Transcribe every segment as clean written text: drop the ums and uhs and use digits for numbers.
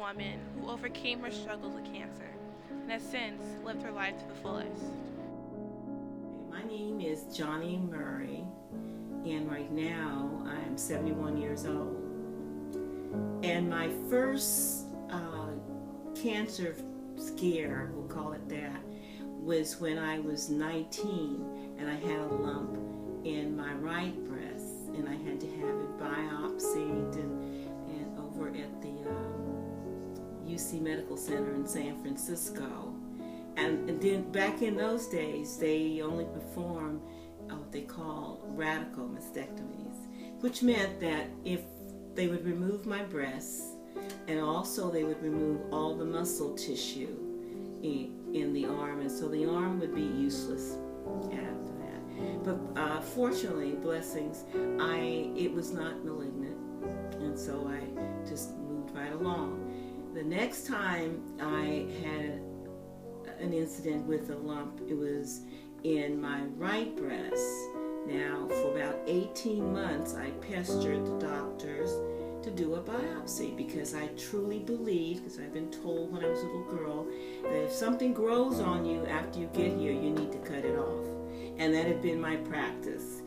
woman who overcame her struggles with cancer and has since lived her life to the fullest. My name is Johnny Murray, and right now I'm 71 years old. And my first cancer scare, we'll call it that, was when I was 19 and I had a lump in my right breast, and I had to have it biopsied and over at the UC Medical Center in San Francisco. And then back in those days, they only performed what they call radical mastectomies, which meant that if they would remove my breasts, and also they would remove all the muscle tissue in the arm, and so the arm would be useless after that. But fortunately, blessings, it was not malignant, and so I just moved right along. The next time I had an incident with a lump, it was in my right breast. Now, for about 18 months, I pestered the doctors to do a biopsy because I truly believe, because I've been told when I was a little girl, that if something grows on you after you get here, you need to cut it off. And that had been my practice.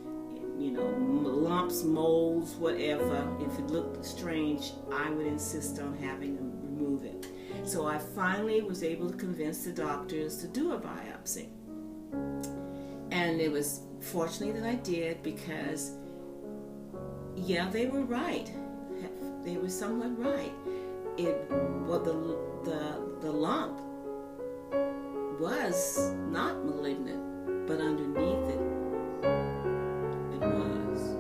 You know, lumps, moles, whatever. If it looked strange, I would insist on having them remove it. So I finally was able to convince the doctors to do a biopsy. And it was fortunately that I did, because, yeah, they were right. They were somewhat right. The lump was not malignant, but underneath it was.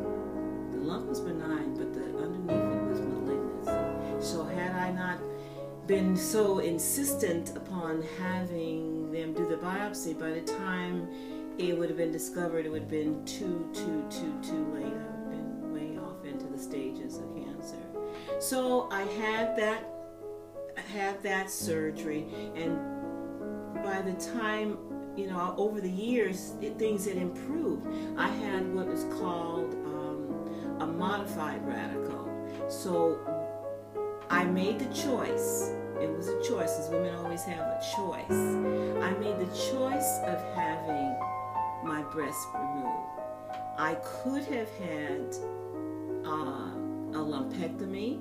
The lump was benign, but underneath it was malignancy. So had I not been so insistent upon having them do the biopsy, by the time it would have been discovered, it would have been too late. I would have been way off into the stages of cancer. So I had that surgery, and by the time, over the years, things had improved. I had what was called a modified radical. So I made the choice. It was a choice, as women always have a choice. I made the choice of having my breast removed. I could have had a lumpectomy.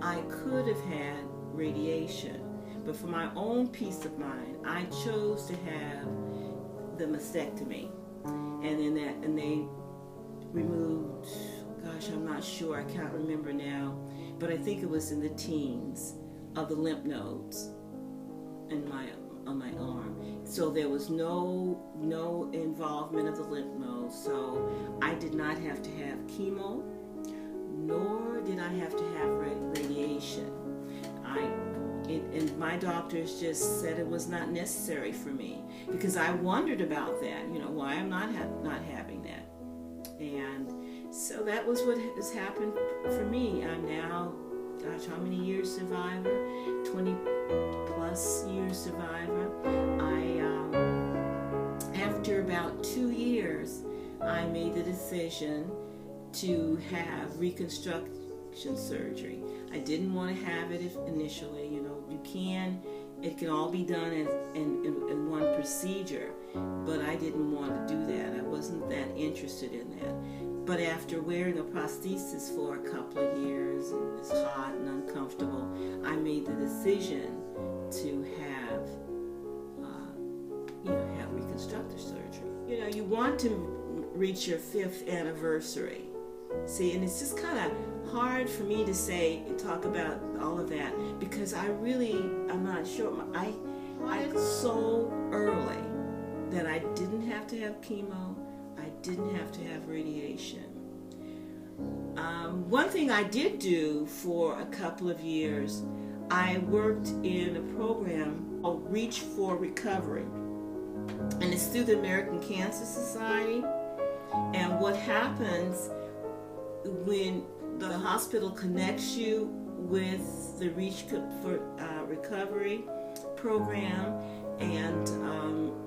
I could have had radiation. But for my own peace of mind, I chose to have the mastectomy. And they removed, gosh, I'm not sure, I can't remember now, but I think it was in the teens, of the lymph nodes on my arm. So there was no involvement of the lymph nodes. So I did not have to have chemo, nor did I have to have radiation. And my doctors just said it was not necessary for me, because I wondered about that, why I'm not having that. And so that was what has happened for me. I'm now, gosh, how many years survivor? 20 plus years survivor. After about 2 years, I made the decision to have reconstruction surgery. I didn't want to have it initially. It can all be done in one procedure, but I didn't want to do that. I wasn't that interested in that. But after wearing a prosthesis for a couple of years, and it was hot and uncomfortable, I made the decision to have reconstructive surgery. You want to reach your 5th anniversary. See, and it's just kind of hard for me to talk about all of that, because I'm not sure. I so early that I didn't have to have chemo, I didn't have to have radiation. One thing I did do for a couple of years, I worked in a program called Reach for Recovery, and it's through the American Cancer Society. And what happens when the hospital connects you with the Reach for Recovery program, and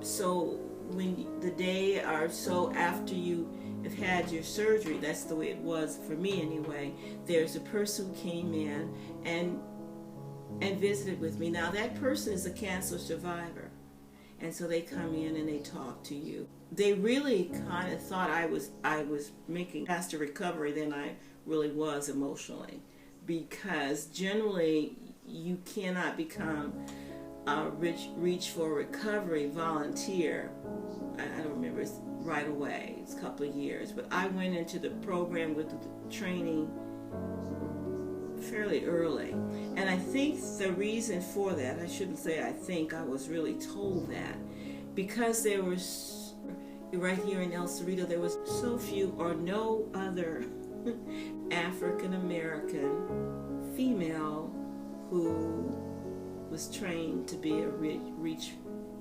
so when the day or so after you have had your surgery, that's the way it was for me anyway, there's a person who came in and and visited with me. Now that person is a cancer survivor, and so they come in and they talk to you. They really kind of thought I was making faster recovery than I really was emotionally, because generally you cannot become a Reach for Recovery volunteer. I don't remember, it's right away. It's a couple of years, but I went into the program with the training fairly early. And I think the reason for that, I shouldn't say I think, I was really told that because there was, right here in El Cerrito, there was so few or no other African American female who was trained to be a Reach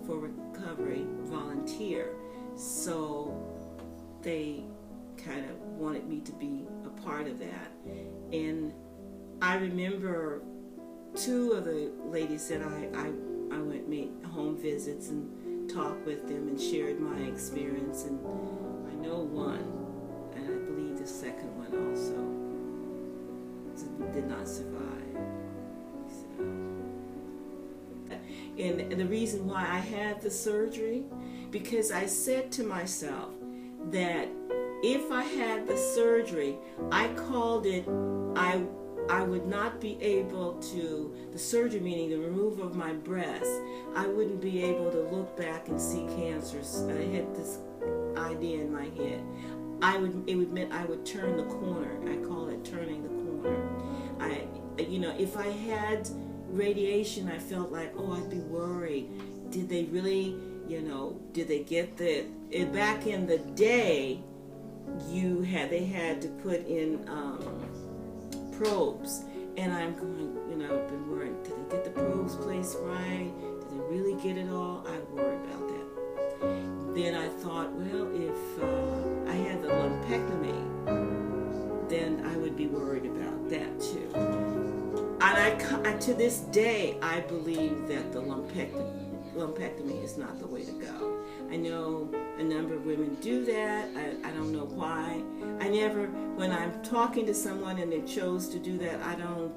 for Recovery volunteer. So they kind of wanted me to be a part of that. And I remember two of the ladies that I went make home visits and talked with them and shared my experience, and I know one, and I believe the second one also did not survive. So, and the reason why I had the surgery, because I said to myself that if I had the surgery, I called it, I would not be able to, the surgery meaning the removal of my breast, I wouldn't be able to look back and see cancers. I had this idea in my head. It would mean I would turn the corner. I call it turning the corner. If I had radiation, I felt like, oh, I'd be worried. Did they really, did they get back in the day, they had to put in probes, and I'm going, I've been worried, did they get the probes placed right? Did they really get it all? I worried about that. Then I thought, well, if I had the lumpectomy, then I would be worried about that too. And to this day, I believe that the lumpectomy is not the way to go. I know a number of women do that. I don't know why. When I'm talking to someone and they chose to do that, I don't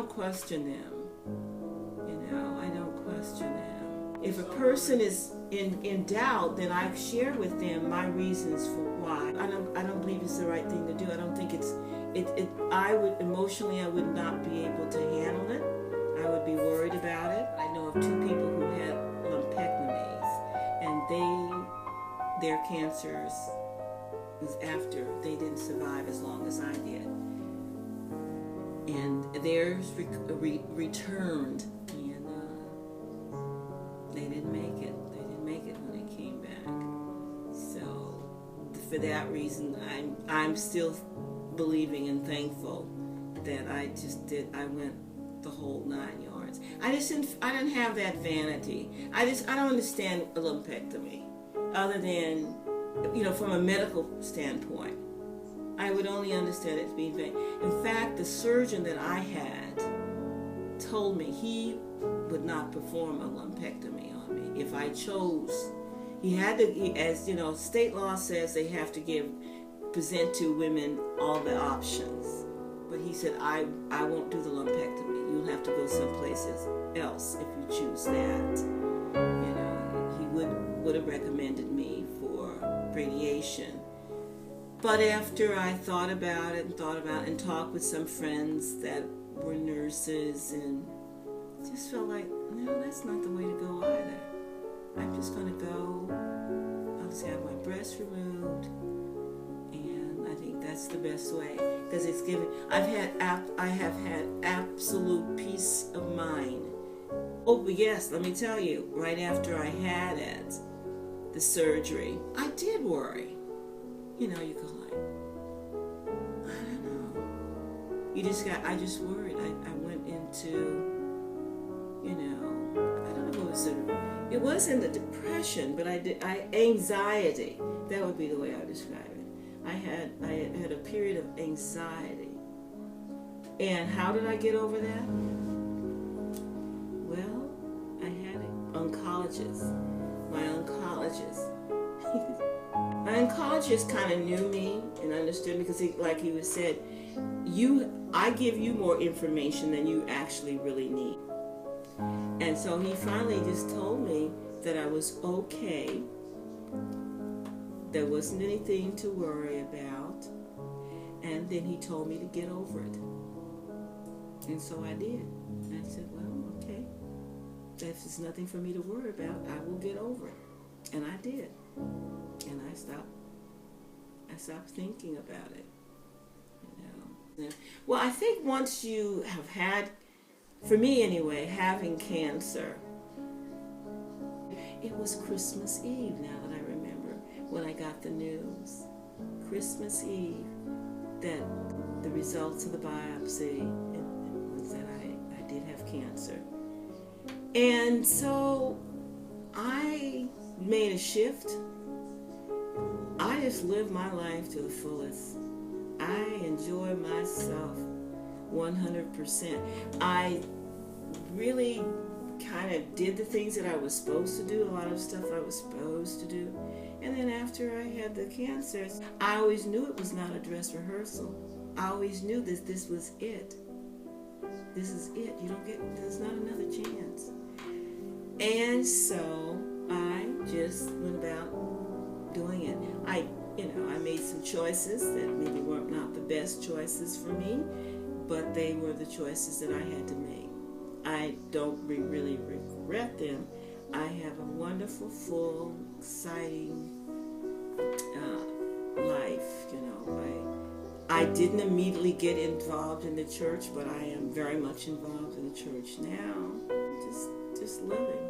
question them. I don't question them. If a person is in doubt, then I share with them my reasons for why. I don't believe it's the right thing to do. I don't think I would not be able to handle it. I would be worried about it. I know of two people who had lumpectomies, and their cancers was after they didn't survive as long as I did, and theirs returned, and they didn't make it. They didn't make it when they came back. So for that reason, I'm still believing and thankful that I went the whole 9 yards. I didn't have that vanity. I don't understand a lumpectomy other than, from a medical standpoint. I would only understand it as being vain. In fact, the surgeon that I had told me he would not perform a lumpectomy on me if I chose. He had to, as state law says, they have to present to women all the options. But he said, I won't do the lumpectomy. You'll have to go someplace else if you choose that. He would have recommended me for radiation. But after I thought about it and talked with some friends that were nurses, and just felt like, no, that's not the way to go either. I'm just going to go, I'll just have my breast removed, and I think that's the best way, because it's given, I have had absolute peace of mind. Oh, but yes, let me tell you, right after I had it, the surgery, I did worry. You go like, I don't know. I just worried. I went into, I don't know what it wasn't a depression, but anxiety. That would be the way I would describe it. I had a period of anxiety. And how did I get over that? Well, I had an oncologist. My oncologist. My oncologist kind of knew me and understood me, because he said, I give you more information than you actually really need. And so he finally just told me that I was okay. There wasn't anything to worry about. And then he told me to get over it. And so I did. And I said, well, okay. If there's nothing for me to worry about, I will get over it. And I did. And I stopped thinking about it. You know. Well, I think once you have had, for me anyway, having cancer, it was Christmas Eve, now that I remember, when I got the news. Christmas Eve, that the results of the biopsy was that I did have cancer. And so I made a shift. I just lived my life to the fullest. I enjoy myself 100%. I really kind of did the things that I was supposed to do, a lot of stuff I was supposed to do. And then after I had the cancer, I always knew it was not a dress rehearsal. I always knew that this was it. This is it. There's not another chance. And so I just went about doing it. I made some choices that maybe weren't not the best choices for me, but they were the choices that I had to make. I don't really regret them. I have a wonderful, full, exciting life. I didn't immediately get involved in the church, but I am very much involved in the church now. Just living.